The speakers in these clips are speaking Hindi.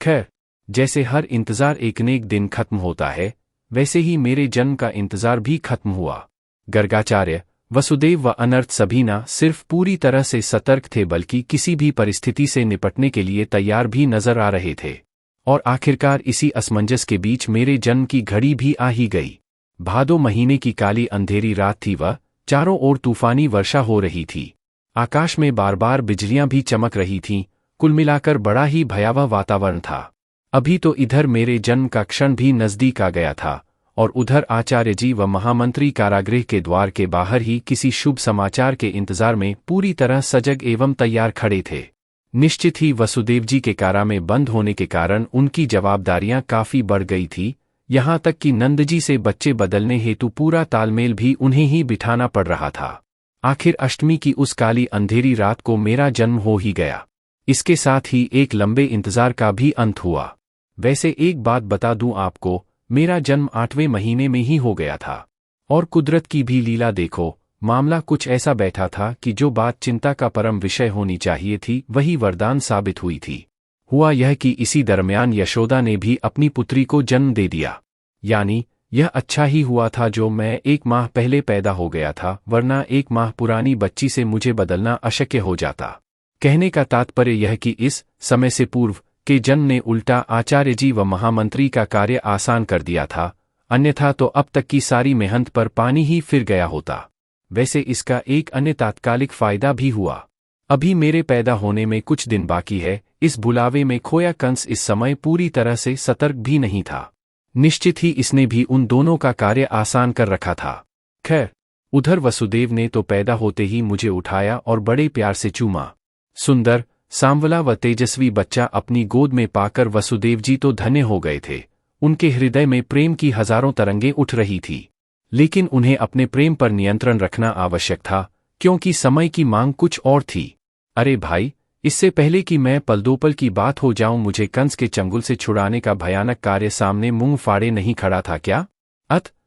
खैर, जैसे हर इंतजार एक न एक दिन खत्म होता है, वैसे ही मेरे जन्म का इंतजार भी खत्म हुआ। गर्गाचार्य, वसुदेव व अनर्थ सभी न सिर्फ पूरी तरह से सतर्क थे बल्कि किसी भी परिस्थिति से निपटने के लिए तैयार भी नजर आ रहे थे। और आखिरकार इसी असमंजस के बीच मेरे जन्म की घड़ी भी आ ही गई। भादो महीने की काली अंधेरी रात थी व चारों ओर तूफानी वर्षा हो रही थी। आकाश में बार बार बिजलियां भी चमक रही थीं। कुल मिलाकर बड़ा ही भयावह वातावरण था। अभी तो इधर मेरे जन्म का क्षण भी नजदीक आ गया था और उधर आचार्य जी व महामंत्री कारागृह के द्वार के बाहर ही किसी शुभ समाचार के इंतजार में पूरी तरह सजग एवं तैयार खड़े थे। निश्चित ही वसुदेव जी के कारा में बंद होने के कारण उनकी जवाबदारियां काफी बढ़ गई थी। यहाँ तक कि नंदजी से बच्चे बदलने हेतु पूरा तालमेल भी उन्हें ही बिठाना पड़ रहा था। आखिर अष्टमी की उस काली अंधेरी रात को मेरा जन्म हो ही गया। इसके साथ ही एक लंबे इंतजार का भी अंत हुआ। वैसे एक बात बता दूं आपको, मेरा जन्म 8वें महीने में ही हो गया था। और कुदरत की भी लीला देखो, मामला कुछ ऐसा बैठा था कि जो बात चिंता का परम विषय होनी चाहिए थी वही वरदान साबित हुई थी। हुआ यह कि इसी दरमियान यशोदा ने भी अपनी पुत्री को जन्म दे दिया। यानी यह अच्छा ही हुआ था जो मैं 1 माह पहले पैदा हो गया था, वरना 1 माह पुरानी बच्ची से मुझे बदलना अशक्य हो जाता। कहने का तात्पर्य यह कि इस समय से पूर्व के जन्म ने उल्टा आचार्य जी व महामंत्री का कार्य आसान कर दिया था, अन्यथा तो अब तक की सारी मेहनत पर पानी ही फिर गया होता। वैसे इसका एक अन्य तात्कालिक फायदा भी हुआ। अभी मेरे पैदा होने में कुछ दिन बाकी है। इस बुलावे में खोया कंस इस समय पूरी तरह से सतर्क भी नहीं था। निश्चित ही इसने भी उन दोनों का कार्य आसान कर रखा था। खैर, उधर वसुदेव ने तो पैदा होते ही मुझे उठाया और बड़े प्यार से चूमा। सुंदर, सांवला व तेजस्वी बच्चा अपनी गोद में पाकर वसुदेव जी तो धन्य हो गए थे। उनके हृदय में प्रेम की हजारों तरंगें उठ रही थी। लेकिन उन्हें अपने प्रेम पर नियंत्रण रखना आवश्यक था, क्योंकि समय की मांग कुछ और थी। अरे भाई, इससे पहले कि मैं पल-दो-पल की बात हो जाऊं, मुझे कंस के चंगुल से छुड़ाने का भयानक कार्य सामने मुंह फाड़े नहीं खड़ा था क्या?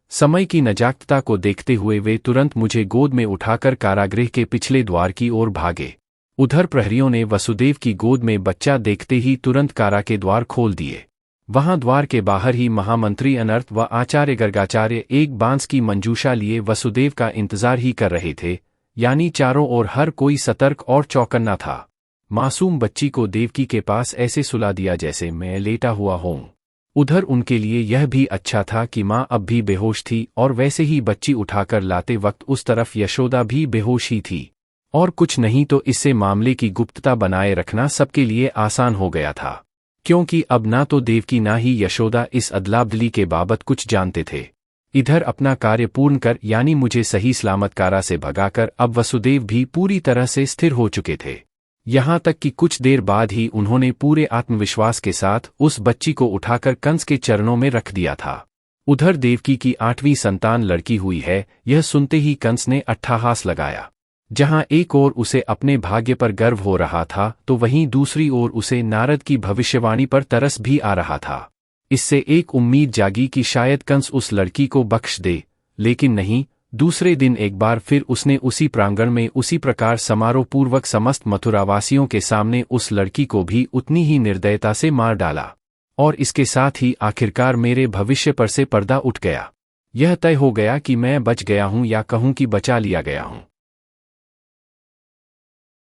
समय की नजाकतता को देखते हुए वे तुरंत मुझे गोद में उठाकर कारागृह के पिछले द्वार की ओर भागे। उधर प्रहरियों ने वसुदेव की गोद में बच्चा देखते ही तुरंत कारा के द्वार खोल दिए। वहां द्वार के बाहर ही महामंत्री अनर्थ व आचार्य गर्गाचार्य एक बांस की मंजूषा लिए वसुदेव का इंतजार ही कर रहे थे। यानी चारों ओर हर कोई सतर्क और चौकन्ना था। मासूम बच्ची को देवकी के पास ऐसे सुला दिया जैसे मैं लेटा हुआ हूं। उधर उनके लिए यह भी अच्छा था कि मां अब भी बेहोश थी और वैसे ही बच्ची उठाकर लाते वक्त उस तरफ यशोदा भी बेहोश ही थी। और कुछ नहीं तो इससे मामले की गुप्तता बनाए रखना सबके लिए आसान हो गया था, क्योंकि अब ना तो देवकी ना ही यशोदा इस अदला-बदली के बाबत कुछ जानते थे। इधर अपना कार्य पूर्ण कर यानी मुझे सही सलामत कारा से भगाकर अब वसुदेव भी पूरी तरह से स्थिर हो चुके थे। यहाँ तक कि कुछ देर बाद ही उन्होंने पूरे आत्मविश्वास के साथ उस बच्ची को उठाकर कंस के चरणों में रख दिया था। उधर देवकी की 8वीं संतान लड़की हुई है, यह सुनते ही कंस ने अट्टहास लगाया। जहां एक ओर उसे अपने भाग्य पर गर्व हो रहा था, तो वहीं दूसरी ओर उसे नारद की भविष्यवाणी पर तरस भी आ रहा था। इससे एक उम्मीद जागी कि शायद कंस उस लड़की को बख्श दे, लेकिन नहीं। दूसरे दिन एक बार फिर उसने उसी प्रांगण में उसी प्रकार समारोह पूर्वक समस्त मथुरावासियों के सामने उस लड़की को भी उतनी ही निर्दयता से मार डाला। और इसके साथ ही आखिरकार मेरे भविष्य पर से पर्दा उठ गया। यह तय हो गया कि मैं बच गया हूं या कहूं कि बचा लिया गया हूं।